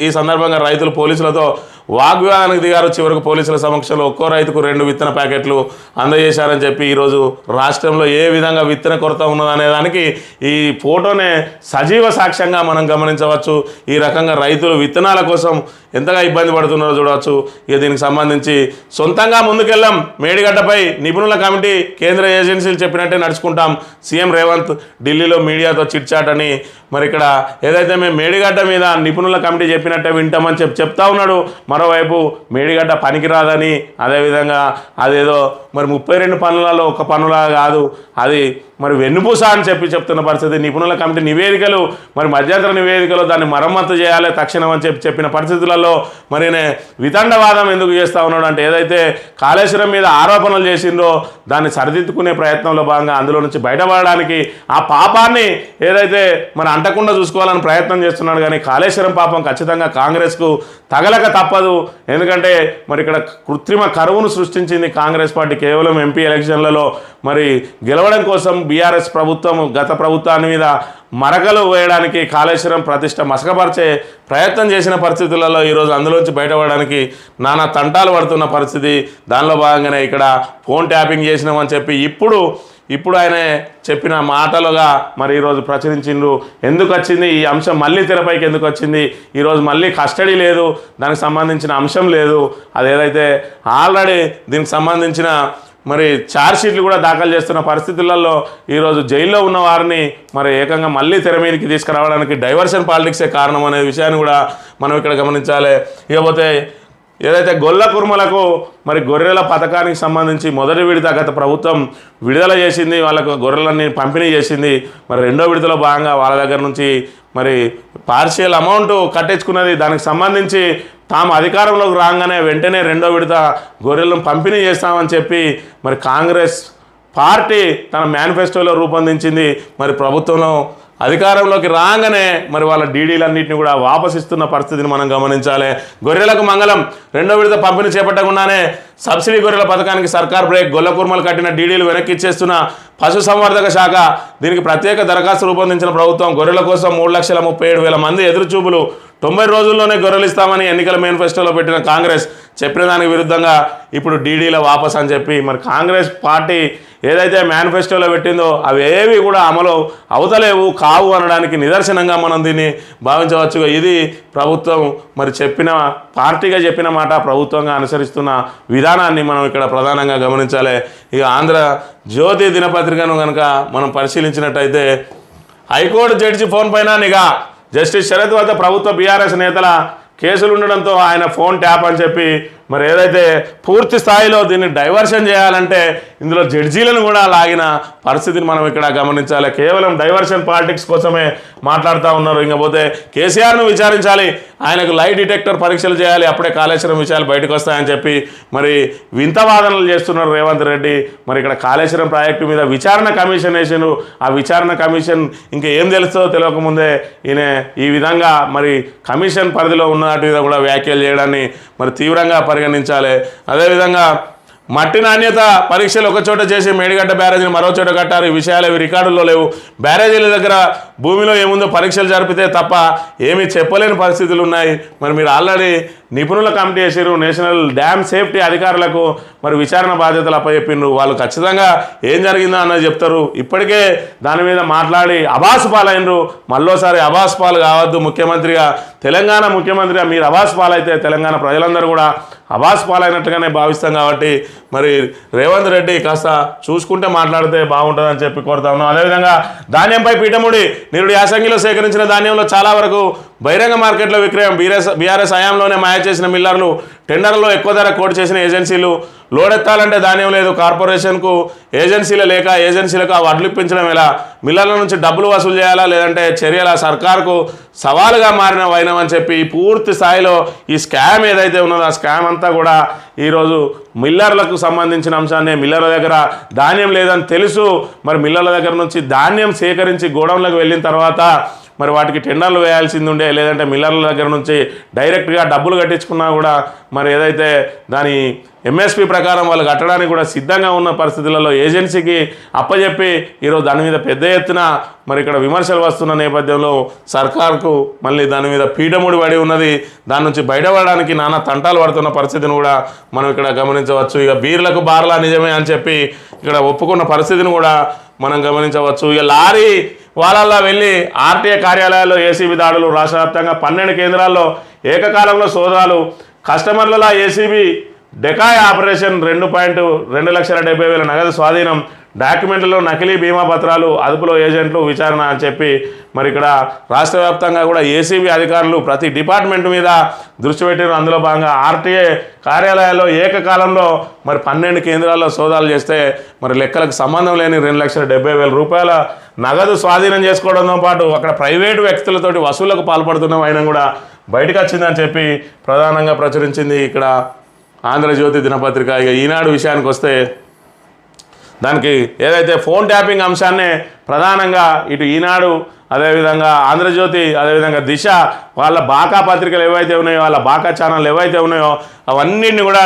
ఈ సందర్భంగా రైతులు పోలీసులతో వాగ్వివాదానికి దిగారు. చివరకు పోలీసుల సమక్షంలో ఒక్కో రైతుకు 2 విత్తన ప్యాకెట్లు అందజేశారని చెప్పి ఈరోజు రాష్ట్రంలో ఏ విధంగా విత్తన కొరత ఉన్నదనే దానికి ఈ ఫోటోనే సజీవ సాక్ష్యంగా మనం గమనించవచ్చు. ఈ రకంగా రైతులు విత్తనాల కోసం ఎంతగా ఇబ్బంది పడుతున్నారో చూడవచ్చు. ఇక దీనికి సంబంధించి సొంతంగా ముందుకెళ్ళాం, మేడిగడ్డపై నిపుణుల కమిటీ, కేంద్ర ఏజెన్సీలు చెప్పినట్టే నడుచుకుంటాం, సీఎం రేవంత్ ఢిల్లీలో మీడియాతో చిట్చాట్ అని. మరి ఇక్కడ ఏదైతే మేము మేడిగడ్డ మీద నిపుణుల కమిటీ చెప్పినట్టే వింటామని చెప్తా ఉన్నాడు. మరోవైపు మేడిగడ్డ పనికిరాదని, అదేవిధంగా అదేదో మరి 32 పనులలో ఒక పనులా కాదు, అది మరి వెన్నుపూస అని చెప్తున్న పరిస్థితి. నిపుణుల కమిటీ నివేదికలు మరి మధ్యంతర నివేదికలో దాన్ని మరమ్మతు చేయాలి తక్షణం అని చెప్పిన పరిస్థితులలో మరి వితండవాదం ఎందుకు చేస్తూ ఉన్నాడు అంటే, ఏదైతే కాళేశ్వరం మీద ఆరోపణలు చేసిందో దాన్ని సరిదిద్దుకునే ప్రయత్నంలో భాగంగా అందులో నుంచి బయటపడడానికి ఆ పాపాన్ని ఏదైతే మరి అంటకుండా చూసుకోవాలని ప్రయత్నం చేస్తున్నాడు. కానీ కాళేశ్వరం పాపం ఖచ్చితంగా కాంగ్రెస్కు తగలక తప్పదు. ఎందుకంటే మరి ఇక్కడ కృత్రిమ కరువును సృష్టించింది కాంగ్రెస్ పార్టీ. కేవలం ఎంపీ ఎలక్షన్లలో మరి గెలవడం కోసం బీఆర్ఎస్ ప్రభుత్వం గత ప్రభుత్వాన్ని మీద మరకలు వేయడానికి కాళేశ్వరం ప్రతిష్ట మసకపరిచే ప్రయత్నం చేసిన పరిస్థితులలో ఈరోజు అందులోంచి బయటపడడానికి నానా తంటాలు పడుతున్న పరిస్థితి. దానిలో భాగంగానే ఇక్కడ ఫోన్ ట్యాపింగ్ చేసినామని చెప్పి ఇప్పుడు ఆయన చెప్పిన మాటలుగా మరి ఈరోజు ప్రచురించిండ్రు. ఎందుకు వచ్చింది ఈ అంశం, మళ్ళీ తెరపైకి ఎందుకు వచ్చింది, ఈరోజు మళ్ళీ కస్టడీ లేదు, దానికి సంబంధించిన అంశం లేదు. అదేదైతే ఆల్రెడీ దీనికి సంబంధించిన మరి ఛార్జ్షీట్లు కూడా దాఖలు చేస్తున్న పరిస్థితులలో ఈరోజు జైల్లో ఉన్న వారిని మరి ఏకంగా మళ్ళీ తెర మీదకి తీసుకురావడానికి డైవర్షన్ పాలిటిక్సే కారణం అనే విషయాన్ని కూడా మనం ఇక్కడ గమనించాలి. ఇకపోతే ఏదైతే గొల్ల కుర్మలకు మరి గొర్రెల పథకానికి సంబంధించి మొదటి విడత గత ప్రభుత్వం విడుదల చేసింది, వాళ్ళకు గొర్రెలన్నీ పంపిణీ చేసింది. మరి రెండో విడతలో భాగంగా వాళ్ళ దగ్గర నుంచి మరి పార్షియల్ అమౌంట్ కట్టించుకున్నది. దానికి సంబంధించి తాము అధికారంలోకి రాగానే వెంటనే రెండో విడత గొర్రెలను పంపిణీ చేస్తామని చెప్పి మరి కాంగ్రెస్ పార్టీ తన మేనిఫెస్టోలో రూపొందించింది. మరి ప్రభుత్వంలో అధికారంలోకి రాగానే మరి వాళ్ళ డీడీలన్నింటినీ కూడా వాపసిస్తున్న పరిస్థితిని మనం గమనించాలి. గొర్రెలకు మంగళం, రెండో విడత పంపిణీ చేపట్టకుండానే సబ్సిడీ గొర్రెల పథకానికి సర్కార్ బ్రేక్, గొల్ల కుర్మలు కట్టిన డీడీలు వెనక్కి ఇచ్చేస్తున్న పశుసంవర్ధక శాఖ, దీనికి ప్రత్యేక దరఖాస్తు రూపొందించిన ప్రభుత్వం, గొర్రెల కోసం 3,37,000 మంది ఎదురుచూపులు, 90 రోజుల్లోనే గొర్రెలు ఇస్తామని ఎన్నికల మేనిఫెస్టోలో పెట్టిన కాంగ్రెస్ చెప్పిన దానికి విరుద్ధంగా ఇప్పుడు డీడీల వాపస్ అని చెప్పి మరి కాంగ్రెస్ పార్టీ ఏదైతే మేనిఫెస్టోలో పెట్టిందో అవి ఏవి కూడా అమలు అవుతలేవు, కావు అనడానికి నిదర్శనంగా మనం దీన్ని భావించవచ్చు. ఇది ప్రభుత్వం మరి చెప్పిన పార్టీగా చెప్పిన మాట, ప్రభుత్వంగా అనుసరిస్తున్న విధానాన్ని మనం ఇక్కడ ప్రధానంగా గమనించాలి. ఇక ఆంధ్రజ్యోతి దినపత్రికను కనుక మనం పరిశీలించినట్టయితే, హైకోర్టు జడ్జి ఫోన్ పైన నిఘా, జస్టిస్ శరత్ వద్ద ప్రభుత్వ బీఆర్ఎస్ నేతల కేసులు ఉండడంతో ఆయన ఫోన్ ట్యాప్ అని చెప్పి మరి ఏదైతే పూర్తి స్థాయిలో దీన్ని డైవర్షన్ చేయాలంటే ఇందులో జడ్జీలను కూడా లాగిన పరిస్థితిని మనం ఇక్కడ గమనించాలి. కేవలం డైవర్షన్ పాలిటిక్స్ కోసమే మాట్లాడుతూ ఉన్నారు. ఇంకపోతే కేసీఆర్ను విచారించాలి, ఆయనకు లై డిటెక్టర్ పరీక్షలు చేయాలి, అప్పుడే కాళేశ్వరం విషయాలు బయటకు వస్తాయని చెప్పి మరి వింత వాదనలు చేస్తున్నారు రేవంత్ రెడ్డి. మరి ఇక్కడ కాళేశ్వరం ప్రాజెక్టు మీద విచారణ కమిషన్ వేసారు. ఆ విచారణ కమిషన్ ఇంకా ఏం తెలుస్తుందో తెలియకముందే ఈయన ఈ విధంగా మరి కమిషన్ పరిధిలో ఉన్న వాటి మీద కూడా వ్యాఖ్యలు చేయడాన్ని మరి తీవ్రంగా పరిగణించాలి. అదేవిధంగా మట్టి నాణ్యత పరీక్షలు ఒక చోట చేసి మేడిగడ్డ బ్యారేజీని మరో చోట కట్టారు. ఈ విషయాలు ఇవి రికార్డుల్లో లేవు. బ్యారేజీల దగ్గర భూమిలో ఏముందో పరీక్షలు జరిపితే తప్ప ఏమీ చెప్పలేని పరిస్థితులు ఉన్నాయి. మరి మీరు ఆల్రెడీ నిపుణుల కమిటీ వేసారు, నేషనల్ డ్యామ్ సేఫ్టీ అధికారులకు మరి విచారణ బాధ్యతలు అప్పచెప్పిండ్రు. వాళ్ళు ఖచ్చితంగా ఏం జరిగిందో అన్నది చెప్తారు. ఇప్పటికే దాని మీద మాట్లాడి అబాసు పాలైనరు. మళ్ళోసారి అబాసు పాలు కావద్దు. ముఖ్యమంత్రిగా, తెలంగాణ ముఖ్యమంత్రిగా మీరు అబాసు పాలైతే తెలంగాణ ప్రజలందరూ కూడా అబాసు పాలైనట్టుగానే భావిస్తాం. కాబట్టి మరి రేవంత్ రెడ్డి కాస్త చూసుకుంటే మాట్లాడితే బాగుంటుందని చెప్పి కోరుతా ఉన్నాం. అదేవిధంగా ధాన్యంపై పీఠముడి నిరుడు యాసంగిలో సేకరించిన ధాన్యంలో చాలా వరకు బహిరంగ మార్కెట్లో విక్రయం. బీఆర్ఎస్ హయాంలోనే మాయ చేసిన మిల్లర్లు, టెండర్లో ఎక్కువ ధర కోట్ చేసిన ఏజెన్సీలు, లోడెత్తాలంటే ధాన్యం లేదు, కార్పొరేషన్కు ఏజెన్సీలు లేక ఏజెన్సీలకు ఆ వడ్లు ఇప్పించడం ఎలా, మిల్లర్ల నుంచి డబ్బులు వసూలు చేయాలా లేదంటే చర్యల సర్కార్కు సవాలుగా మారిన వైనం అని చెప్పి పూర్తి స్థాయిలో ఈ స్కామ్ ఏదైతే ఉన్నదో ఆ స్కామ్ అంతా కూడా ఈరోజు మిల్లర్లకు సంబంధించిన అంశాన్ని, మిల్లర్ల దగ్గర ధాన్యం లేదని తెలుసు, మరి మిల్లర్ల దగ్గర నుంచి ధాన్యం సేకరించి గోడౌన్లకు వెళ్ళిన తర్వాత మరి వాటికి టెండర్లు వేయాల్సింది ఉండే, లేదంటే మిల్లర్ల దగ్గర నుంచి డైరెక్ట్గా డబ్బులు కట్టించుకున్నా కూడా మరి ఏదైతే దాని ఎంఎస్పి ప్రకారం వాళ్ళు కట్టడానికి కూడా సిద్ధంగా ఉన్న పరిస్థితులలో ఏజెన్సీకి అప్పచెప్పి ఈరోజు దాని మీద పెద్ద ఎత్తున మరి ఇక్కడ విమర్శలు వస్తున్న నేపథ్యంలో సర్కార్కు మళ్ళీ దాని మీద పీఠముడి పడి ఉన్నది. దాని నుంచి బయటపడడానికి నానా తంటాలు పడుతున్న పరిస్థితిని కూడా మనం ఇక్కడ గమనించవచ్చు. ఇక బీర్లకు బార్లా నిజమే అని చెప్పి ఇక్కడ ఒప్పుకున్న పరిస్థితిని కూడా మనం గమనించవచ్చు. ఇక లారీ వాళ్ళల్లో వెళ్ళి ఆర్టీఏ కార్యాలయాల్లో ఏసీబీ దాడులు, రాష్ట్ర వ్యాప్తంగా 12 కేంద్రాల్లో ఏకకాలంలో సోదాలు, కస్టమర్లలో ఏసీబీ డెకాయ్ ఆపరేషన్, 2,70,000 నగదు స్వాధీనం, డాక్యుమెంట్లలో నకిలీ బీమా పత్రాలు, అదుపులో ఏజెంట్లు విచారణ అని చెప్పి మరి ఇక్కడ రాష్ట్ర వ్యాప్తంగా కూడా ఏసీబీ అధికారులు ప్రతి డిపార్ట్మెంట్ మీద దృష్టి పెట్టారు. అందులో భాగంగా ఆర్టీఏ కార్యాలయాల్లో ఏకకాలంలో మరి 12 కేంద్రాల్లో సోదాలు చేస్తే మరి లెక్కలకు సంబంధం లేని 2,70,000 రూపాయల నగదు స్వాధీనం చేసుకోవడంతో పాటు అక్కడ ప్రైవేటు వ్యక్తులతోటి వసూళ్లకు పాల్పడుతున్న ఆయన కూడా బయటకు వచ్చిందని చెప్పి ప్రధానంగా ప్రచురించింది ఇక్కడ ఆంధ్రజ్యోతి దినపత్రిక. ఇక ఈనాడు విషయానికి వస్తే దానికి ఏదైతే ఫోన్ ట్యాపింగ్ అంశాన్నే ప్రధానంగా ఇటు ఈనాడు, అదేవిధంగా ఆంధ్రజ్యోతి, అదేవిధంగా దిశ వాళ్ళ బాకా పత్రికలు ఏవైతే ఉన్నాయో, వాళ్ళ బాకా ఛానల్ ఏవైతే ఉన్నాయో అవన్నింటినీ కూడా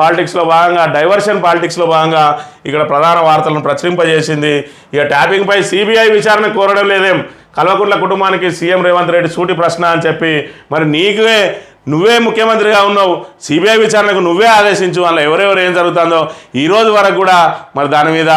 పాలిటిక్స్లో భాగంగా, డైవర్షన్ పాలిటిక్స్లో భాగంగా ఇక్కడ ప్రధాన వార్తలను ప్రచురింపజేసింది. ఇక ట్యాపింగ్పై సిబిఐ విచారణ కోరడం లేదేం, కల్వకుంట్ల కుటుంబానికి సీఎం రేవంత్ రెడ్డి సూటి ప్రశ్న అని చెప్పి మరి నువ్వే ముఖ్యమంత్రిగా ఉన్నావు, సిబిఐ విచారణకు నువ్వే ఆదేశించు, అందులో ఎవరెవరు ఏం జరుగుతుందో ఈ రోజు వరకు కూడా మరి దాని మీద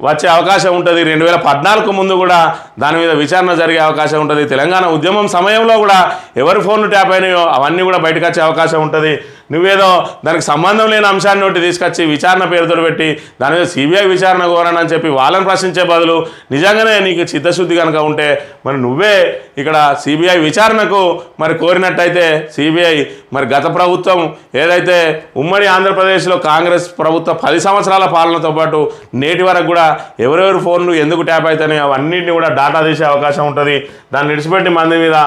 వచ్చే అవకాశం ఉంటుంది. 2014 ముందు కూడా దాని మీద విచారణ జరిగే అవకాశం ఉంటుంది. తెలంగాణ ఉద్యమం సమయంలో కూడా ఎవరి ఫోన్లు ట్యాప్ అయినాయో అవన్నీ కూడా బయటకు వచ్చే అవకాశం ఉంటుంది. నువ్వేదో దానికి సంబంధం లేని అంశాన్ని ఒకటి తీసుకొచ్చి విచారణ పేరుతో పెట్టి దాని మీద సిబిఐ విచారణ కోరని అని చెప్పి వాళ్ళని ప్రశ్నించే బదులు నిజంగానే నీకు చిత్తశుద్ధి కనుక ఉంటే మరి నువ్వే ఇక్కడ సిబిఐ విచారణకు మరి కోరినట్టయితే సిబిఐ మరి గత ప్రభుత్వం ఏదైతే ఉమ్మడి ఆంధ్రప్రదేశ్లో కాంగ్రెస్ ప్రభుత్వ 10 సంవత్సరాల పాలనతో పాటు నేటి వరకు కూడా ఎవరెవరి ఫోన్లు ఎందుకు ట్యాప్ అవుతాయో అవన్నింటినీ కూడా డాటా తీసే అవకాశం ఉంటుంది. దాన్ని విడిచిపెట్టి మంది మీద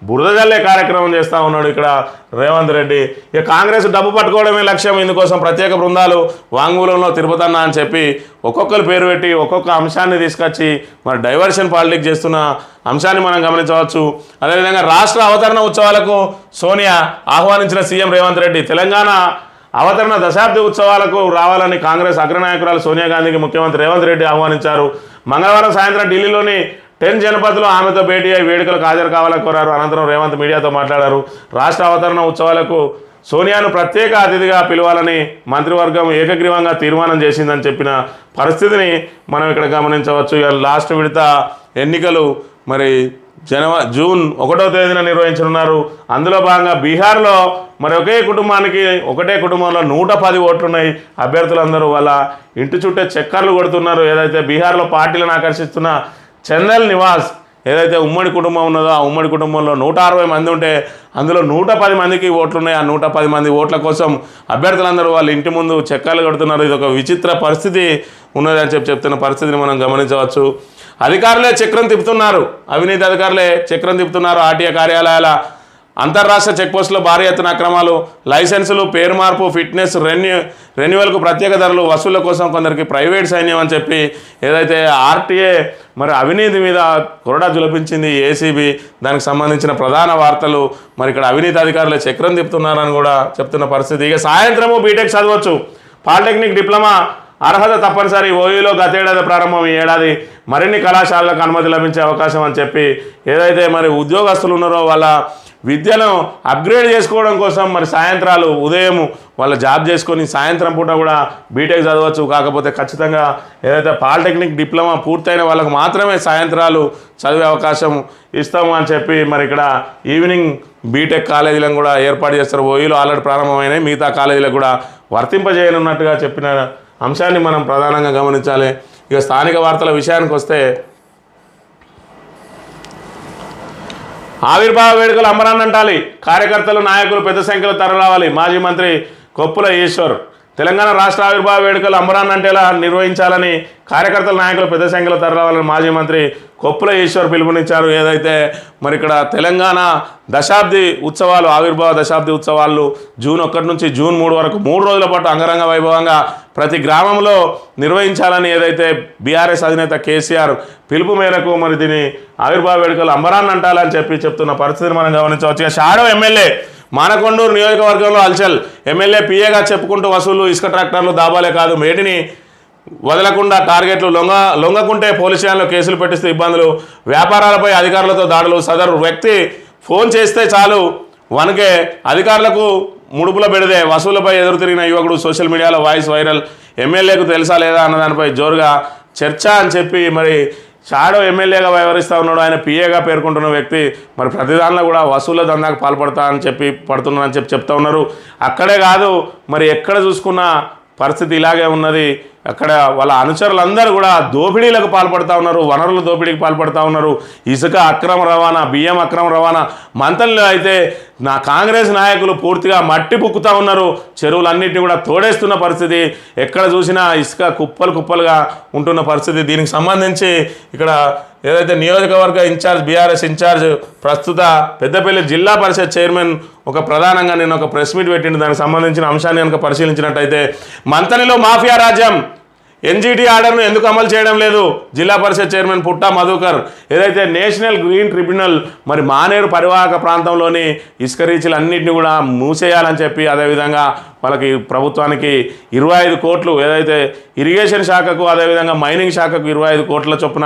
బురద జల్లే కార్యక్రమం చేస్తూ ఉన్నాడు ఇక్కడ రేవంత్ రెడ్డి. ఇక కాంగ్రెస్ డబ్బు పట్టుకోవడమే లక్ష్యం, ఇందుకోసం ప్రత్యేక బృందాలు వాంగ్మూలంలో తిరుపతన్నా అని చెప్పి ఒక్కొక్కరు పేరు పెట్టి ఒక్కొక్క అంశాన్ని తీసుకొచ్చి మరి డైవర్షన్ పాలిటిక్స్ చేస్తున్న అంశాన్ని మనం గమనించవచ్చు. అదేవిధంగా రాష్ట్ర అవతరణ ఉత్సవాలకు సోనియా ఆహ్వానించిన సీఎం రేవంత్ రెడ్డి, తెలంగాణ అవతరణ దశాబ్ది ఉత్సవాలకు రావాలని కాంగ్రెస్ అగ్రనాయకురాలు సోనియా గాంధీకి ముఖ్యమంత్రి రేవంత్ రెడ్డి ఆహ్వానించారు. మంగళవారం సాయంత్రం ఢిల్లీలోని 10 జనపథ్లో ఆమెతో భేటీ అయి వేడుకలకు హాజరు కావాలని కోరారు. అనంతరం రేవంత్ మీడియాతో మాట్లాడారు. రాష్ట్ర అవతరణ ఉత్సవాలకు సోనియాను ప్రత్యేక అతిథిగా పిలవాలని మంత్రివర్గం ఏకగ్రీవంగా తీర్మానం చేసిందని చెప్పిన పరిస్థితిని మనం ఇక్కడ గమనించవచ్చు. ఇక లాస్ట్ విడత ఎన్నికలు మరి జూన్ 1వ తేదీన నిర్వహించనున్నారు. అందులో భాగంగా బీహార్లో మరి ఒకటే కుటుంబంలో 110 ఓట్లున్నాయి. అభ్యర్థులందరూ వాళ్ళ ఇంటి చుట్టే చక్కర్లు కొడుతున్నారు. ఏదైతే బీహార్లో పార్టీలను ఆకర్షిస్తున్న చందల్ నివాస్ ఏదైతే ఉమ్మడి కుటుంబం ఉన్నదో ఆ ఉమ్మడి కుటుంబంలో 160 మంది ఉంటే అందులో 110 మందికి ఓట్లు ఉన్నాయి. ఆ 110 మంది ఓట్ల కోసం అభ్యర్థులందరూ వాళ్ళ ఇంటి ముందు చక్రాలు కడుతున్నారు. ఇది ఒక విచిత్ర పరిస్థితి ఉన్నది అని చెప్తున్న పరిస్థితిని మనం గమనించవచ్చు. అధికారులే చక్రం తిప్పుతున్నారు, అవినీతి అధికారులే చక్రం తిప్పుతున్నారు. ఆర్టీఏ కార్యాలయాల అంతర్రాష్ట్ర చెక్పోస్టులో భారీ ఎత్తున అక్రమాలు, లైసెన్సులు, పేరు మార్పు, ఫిట్నెస్, రెన్యువల్కు ప్రత్యేక ధరలు వసూళ్ల కోసం కొందరికి ప్రైవేట్ సైన్యం అని చెప్పి ఏదైతే ఆర్టీఏ మరి అవినీతి మీద కొరడా జులపించింది ఏసీబీ. దానికి సంబంధించిన ప్రధాన వార్తలు మరి ఇక్కడ అవినీతి అధికారులు చక్రం తిప్పుతున్నారని కూడా చెప్తున్న పరిస్థితి. ఇక సాయంత్రము బీటెక్ చదవచ్చు, పాలిటెక్నిక్ డిప్లొమా అర్హత తప్పనిసరి, ఓయూలో గతేడాది ప్రారంభం, ఈ ఏడాది మరిన్ని కళాశాలలకు అనుమతి లభించే అవకాశం అని చెప్పి ఏదైతే మరి ఉద్యోగస్తులు ఉన్నారో వాళ్ళ విద్యను అప్గ్రేడ్ చేసుకోవడం కోసం మరి సాయంత్రాలు ఉదయం వాళ్ళ జాబ్ చేసుకొని సాయంత్రం పూట కూడా బీటెక్ చదవచ్చు. కాకపోతే ఖచ్చితంగా ఏదైతే పాలిటెక్నిక్ డిప్లొమా పూర్తయిన వాళ్ళకు మాత్రమే సాయంత్రాలు చదివే అవకాశం ఇస్తాము అని చెప్పి మరి ఇక్కడ ఈవినింగ్ బీటెక్ కాలేజీలను కూడా ఏర్పాటు చేస్తారు. ఓయూలో ఆల్రెడీ ప్రారంభమైనాయి, మిగతా కాలేజీలకు కూడా వర్తింపజేయనున్నట్టుగా చెప్పిన అంశాన్ని మనం ప్రధానంగా గమనించాలి. ఇక స్థానిక వార్తల విషయానికి వస్తే ఆవిర్భావ వేడుకలు అంబరాన్నంటాలి, కార్యకర్తలు నాయకులు పెద్ద సంఖ్యలో తరలిరావాలి. మాజీ మంత్రి కొప్పుల ఈశ్వర్ తెలంగాణ రాష్ట్ర ఆవిర్భావ వేడుకలు అంబరాన్నంటేలా నిర్వహించాలని కార్యకర్తల నాయకులు పెద్ద సంఖ్యలో తరలిరావాలని మాజీ మంత్రి కొప్పుల ఈశ్వర్ పిలుపునిచ్చారు. ఏదైతే మరి ఇక్కడ తెలంగాణ దశాబ్ది ఉత్సవాలు, ఆవిర్భావ దశాబ్ది ఉత్సవాలు జూన్ 1 నుంచి జూన్ 3 వరకు 3 రోజుల పాటు అంగరంగ వైభవంగా ప్రతి గ్రామంలో నిర్వహించాలని ఏదైతే బీఆర్ఎస్ అధినేత కేసీఆర్ పిలుపు మేరకు మరి దీని ఆవిర్భావ వేడుకలు అంబరాన్నంటాలని చెప్తున్న పరిస్థితిని మనం గమనించవచ్చు. షాడో ఎమ్మెల్యే మానకొండూరు నియోజకవర్గంలో అల్చల్, ఎమ్మెల్యే పిఏగా చెప్పుకుంటూ వసూలు, ఇసుక ట్రాక్టర్లు, దాబాలే కాదు మేటిని వదలకుండా టార్గెట్లు, లొంగకుంటే పోలీస్ స్టేషన్లో కేసులు పెట్టిస్తే ఇబ్బందులు, వ్యాపారాలపై అధికారులతో దాడులు, సదరు వ్యక్తి ఫోన్ చేస్తే చాలు వనకే అధికారులకు ముడుపుల బెడిదే, వసూళ్లపై ఎదురు తిరిగిన యువకుడు సోషల్ మీడియాలో వాయిస్ వైరల్, ఎమ్మెల్యేకు తెలుసా లేదా అన్నదానిపై జోరుగా చర్చ అని చెప్పి మరి షాడో ఎమ్మెల్యేగా వ్యవహరిస్తూ ఉన్నాడు. ఆయన పిఏగా పేర్కొంటున్న వ్యక్తి మరి ప్రతిదానిలో కూడా వసూళ్ల దందాకు పడుతున్నారని చెప్తా ఉన్నారు. అక్కడే కాదు మరి ఎక్కడ చూసుకున్నా పరిస్థితి ఇలాగే ఉన్నది. అక్కడ వాళ్ళ అనుచరులందరూ కూడా దోపిడీలకు పాల్పడుతూ ఉన్నారు, వనరుల దోపిడీకి పాల్పడుతూ ఉన్నారు. ఇసుక అక్రమ రవాణా, బియ్యం అక్రమ రవాణా, మంతల్లో అయితే నా కాంగ్రెస్ నాయకులు పూర్తిగా మట్టి పుక్కుతూ ఉన్నారు, చెరువులన్నింటినీ కూడా తోడేస్తున్న పరిస్థితి. ఎక్కడ చూసినా ఇసుక కుప్పలుగా ఉంటున్న పరిస్థితి. దీనికి సంబంధించి ఇక్కడ ఏదైతే నియోజకవర్గ ఇన్ఛార్జ్, బీఆర్ఎస్ ఇన్ఛార్జ్, ప్రస్తుత పెద్దపల్లి జిల్లా పరిషత్ చైర్మన్ ఒక ప్రధానంగా నేను ఒక ప్రెస్ మీట్ పెట్టింది. దానికి సంబంధించిన అంశాన్ని కనుక పరిశీలించినట్టయితే మంతనిలో మాఫియా రాజ్యం, ఎన్జీటీ ఆర్డర్ను ఎందుకు అమలు చేయడం లేదు? జిల్లా పరిషత్ చైర్మన్ పుట్టా మధుకర్. ఏదైతే నేషనల్ గ్రీన్ ట్రిబ్యునల్ మరి మానేరు పరివాహక ప్రాంతంలోని ఇసుక రీచ్లు అన్నింటినీ కూడా మూసేయాలని చెప్పి, అదేవిధంగా వాళ్ళకి ప్రభుత్వానికి 25 కోట్లు, ఏదైతే ఇరిగేషన్ శాఖకు అదేవిధంగా మైనింగ్ శాఖకు 25 కోట్ల చొప్పున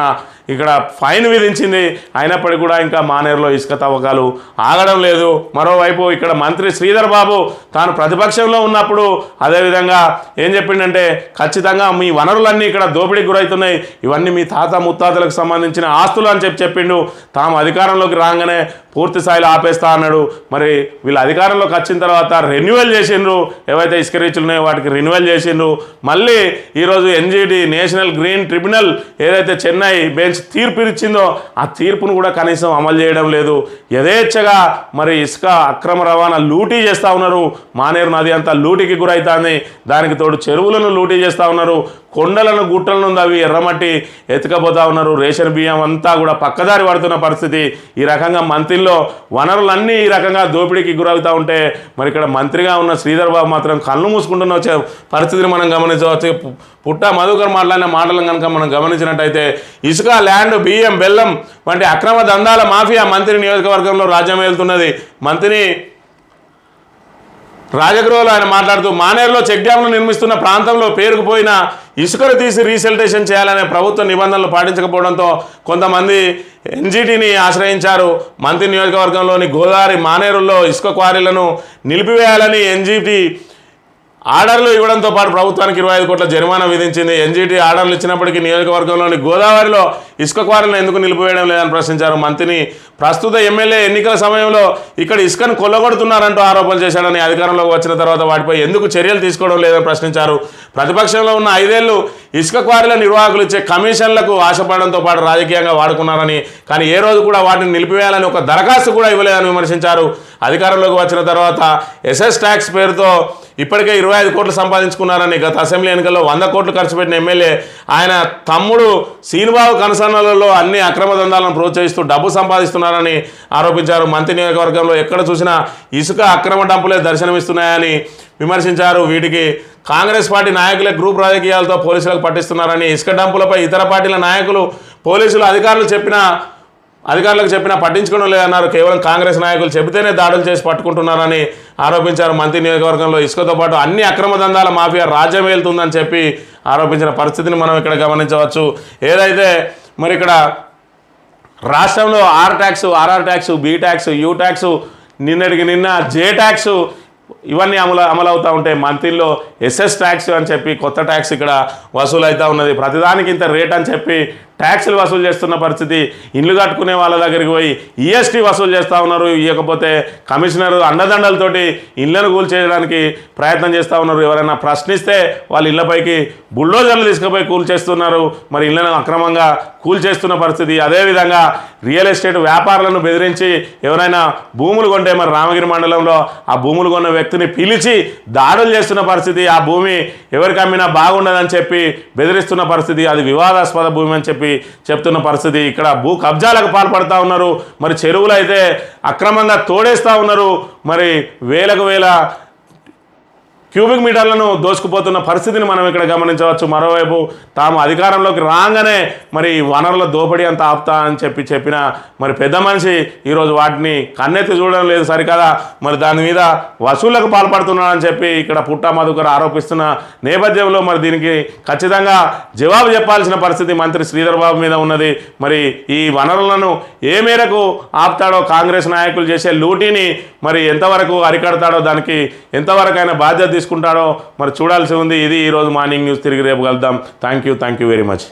ఇక్కడ ఫైన్ విధించింది. అయినప్పటికీ కూడా ఇంకా మానేరులో ఇసుక తవ్వకాలు ఆగడం లేదు. మరోవైపు ఇక్కడ మంత్రి శ్రీధర్ బాబు తాను ప్రతిపక్షంలో ఉన్నప్పుడు అదేవిధంగా ఏం చెప్పిండంటే ఖచ్చితంగా మీ వనరులన్నీ ఇక్కడ దోపిడీకి గురవుతున్నాయి, ఇవన్నీ మీ తాత ముత్తాతలకు సంబంధించిన ఆస్తులు అని చెప్పిండు. తాము అధికారంలోకి రాగానే పూర్తి స్థాయిలో ఆపేస్తా అన్నాడు. మరి వీళ్ళు అధికారంలోకి వచ్చిన తర్వాత రెన్యువల్ చేసిండ్రు, ఏవైతే ఇసుక రీచ్లు ఉన్నాయో వాటికి రెన్యువల్ చేసిండ్రు. మళ్ళీ ఈరోజు ఎన్జీటీ నేషనల్ గ్రీన్ ట్రిబ్యునల్ ఏదైతే చెన్నై బెంచ్ తీర్పు ఇచ్చిందో ఆ తీర్పును కూడా కనీసం అమలు చేయడం లేదు. యథేచ్ఛగా మరి ఇసుక అక్రమ రవాణా లూటీ చేస్తూ ఉన్నారు. మానేరు నది అంతా లూటీకి గురవుతుంది. దానికి తోడు చెరువులను లూటీ చేస్తూ ఉన్నారు, కొండలను గుట్టలను అవి ఎర్రమట్టి ఎత్తుకపోతూ ఉన్నారు. రేషన్ బియ్యం అంతా కూడా పక్కదారి పడుతున్న పరిస్థితి. ఈ రకంగా మంత్రిలో వనరులన్నీ ఈ రకంగా దోపిడీకి గురవుతూ ఉంటే మరి ఇక్కడ మంత్రిగా ఉన్న శ్రీధర్ బాబు మాత్రం కళ్ళు మూసుకుంటున్న వచ్చే పరిస్థితిని మనం గమనించవచ్చు. పుట్టా మధుకర్ మాట్లాడిన మాటలను కనుక మనం గమనించినట్టయితే ఇసుక, ల్యాండ్, బియ్యం, బెల్లం వంటి అక్రమ దందాల మాఫియా మంత్రి నియోజకవర్గంలో రాజ్యం వెళ్తున్నది. మంత్రిని రాజగృహలో ఆయన మాట్లాడుతూ మానేరులో చెక్ డ్యాంలు నిర్మిస్తున్న ప్రాంతంలో పేరుకుపోయిన ఇసుకను తీసి రీసెల్టేషన్ చేయాలనే ప్రభుత్వ నిబంధనలు పాటించకపోవడంతో కొంతమంది ఎన్జీటీని ఆశ్రయించారు. మంత్రి నియోజకవర్గంలోని గోదావరి మానేరులో ఇసుక క్వారీలను నిలిపివేయాలని ఎన్జీటీ ఆర్డర్లు ఇవ్వడంతో పాటు ప్రభుత్వానికి 25 కోట్ల జరిమానా విధించింది. ఎన్జీటీ ఆర్డర్లు ఇచ్చినప్పటికీ నియోజకవర్గంలోని గోదావరిలో ఇసుక క్వారీలను ఎందుకు నిలిపివేయడం లేదని ప్రశ్నించారు. మంత్రిని ప్రస్తుత ఎమ్మెల్యే ఎన్నికల సమయంలో ఇక్కడ ఇసుకను కొల్లగొడుతున్నారంటూ ఆరోపణలు చేశాడని, అధికారంలోకి వచ్చిన తర్వాత వాటిపై ఎందుకు చర్యలు తీసుకోవడం లేదని ప్రశ్నించారు. ప్రతిపక్షంలో ఉన్న 5 ఏళ్లు ఇసుక క్వారీల నిర్వాహకులు ఇచ్చే కమిషన్లకు ఆశపడడంతో పాటు రాజకీయంగా వాడుకున్నారని, కానీ ఏ రోజు కూడా వాటిని నిలిపివేయాలని ఒక దరఖాస్తు కూడా ఇవ్వలేదని విమర్శించారు. అధికారంలోకి వచ్చిన తర్వాత ఎస్ఎస్ ట్యాక్స్ పేరుతో ఇప్పటికే 25 కోట్లు సంపాదించుకున్నారని, గత అసెంబ్లీ ఎన్నికల్లో 100 కోట్లు ఖర్చు పెట్టిన ఎమ్మెల్యే ఆయన తమ్ముడు సీనుబాబు కనసన్నలలో అన్ని అక్రమ దందాలను ప్రోత్సహిస్తూ డబ్బు సంపాదిస్తున్నారని ఆరోపించారు. మంత్రి నియోజకవర్గంలో ఎక్కడ చూసినా ఇసుక అక్రమ డంపులే దర్శనమిస్తున్నాయని విమర్శించారు. వీటికి కాంగ్రెస్ పార్టీ నాయకులే గ్రూప్ రాజకీయాలతో పోలీసులకు పట్టిస్తున్నారని, ఇసుక డంపులపై ఇతర పార్టీల నాయకులు పోలీసులు అధికారులకు చెప్పినా పట్టించుకోవడం లేదన్నారు. కేవలం కాంగ్రెస్ నాయకులు చెబితేనే దాడులు చేసి పట్టుకుంటున్నారని ఆరోపించారు. మంత్రి నియోజకవర్గంలో ఇసుకతో పాటు అన్ని అక్రమ దందాల మాఫియా రాజ్యం వెళ్తుందని చెప్పి ఆరోపించిన పరిస్థితిని మనం ఇక్కడ గమనించవచ్చు. ఏదైతే మరి ఇక్కడ రాష్ట్రంలో RR tax, B tax, U tax, నిన్నటికి నిన్న జే ట్యాక్స్ ఇవన్నీ అమలవుతూ ఉంటాయి. మంత్రిలో ఎస్ఎస్ ట్యాక్స్ అని చెప్పి కొత్త ట్యాక్స్ ఇక్కడ వసూలు అవుతూ ఉన్నది. ప్రతిదానికి ఇంత రేట్ అని చెప్పి ట్యాక్సులు వసూలు చేస్తున్న పరిస్థితి. ఇండ్లు కట్టుకునే వాళ్ళ దగ్గరికి పోయి ఈఎస్టీ వసూలు చేస్తూ ఉన్నారు. ఇవ్వకపోతే కమిషనర్ అండదండలతోటి ఇళ్లను కూల్చేయడానికి ప్రయత్నం చేస్తూ ఉన్నారు. ఎవరైనా ప్రశ్నిస్తే వాళ్ళ ఇళ్లపైకి బుల్డోజర్లు తీసుకుపోయి కూల్చేస్తున్నారు. మరి ఇళ్లను అక్రమంగా కూల్చేస్తున్న పరిస్థితి. అదేవిధంగా రియల్ ఎస్టేట్ వ్యాపారులను బెదిరించి ఎవరైనా భూములు కొంటే మరి రామగిరి మండలంలో ఆ భూములు కొన్న వ్యక్తిని పిలిచి దాడులు చేస్తున్న పరిస్థితి. ఆ భూమి ఎవరికి అమ్మినా బాగుండదని చెప్పి బెదిరిస్తున్న పరిస్థితి. అది వివాదాస్పద భూమి అని చెప్పి చెప్తున్న పరిస్థితి. ఇక్కడ భూ కబ్జాలకు పాల్పడుతూ ఉన్నారు. మరి చెరువులు అయితే అక్రమంగా తోడేస్తూ ఉన్నారు. మరి వేలకు వేల క్యూబిక్ మీటర్లను దోచుకుపోతున్న పరిస్థితిని మనం ఇక్కడ గమనించవచ్చు. మరోవైపు తాము అధికారంలోకి రాగానే మరి వనరుల దోపిడీ అంతా ఆపుతా అని చెప్పిన మరి పెద్ద మనిషి ఈరోజు వాటిని కన్నెత్తి చూడడం లేదు సరికదా. మరి దాని మీద వసూళ్లకు పాల్పడుతున్నాడని చెప్పి ఇక్కడ పుట్టా మధుకర్ ఆరోపిస్తున్న నేపథ్యంలో మరి దీనికి ఖచ్చితంగా జవాబు చెప్పాల్సిన పరిస్థితి మంత్రి శ్రీధర్ బాబు మీద ఉన్నది. మరి ఈ వనరులను ఏ మేరకు ఆపుతాడో, కాంగ్రెస్ నాయకులు చేసే లూటీని మరి ఎంతవరకు అరికడతాడో, దానికి ఎంతవరకు ఆయన బాధ్యత తీసుకుంటాడో మరి చూడాల్సి ఉంది. ఇది ఈరోజు మార్నింగ్ న్యూస్. తిరిగి రేపు కలుద్దాం. Thank you very much.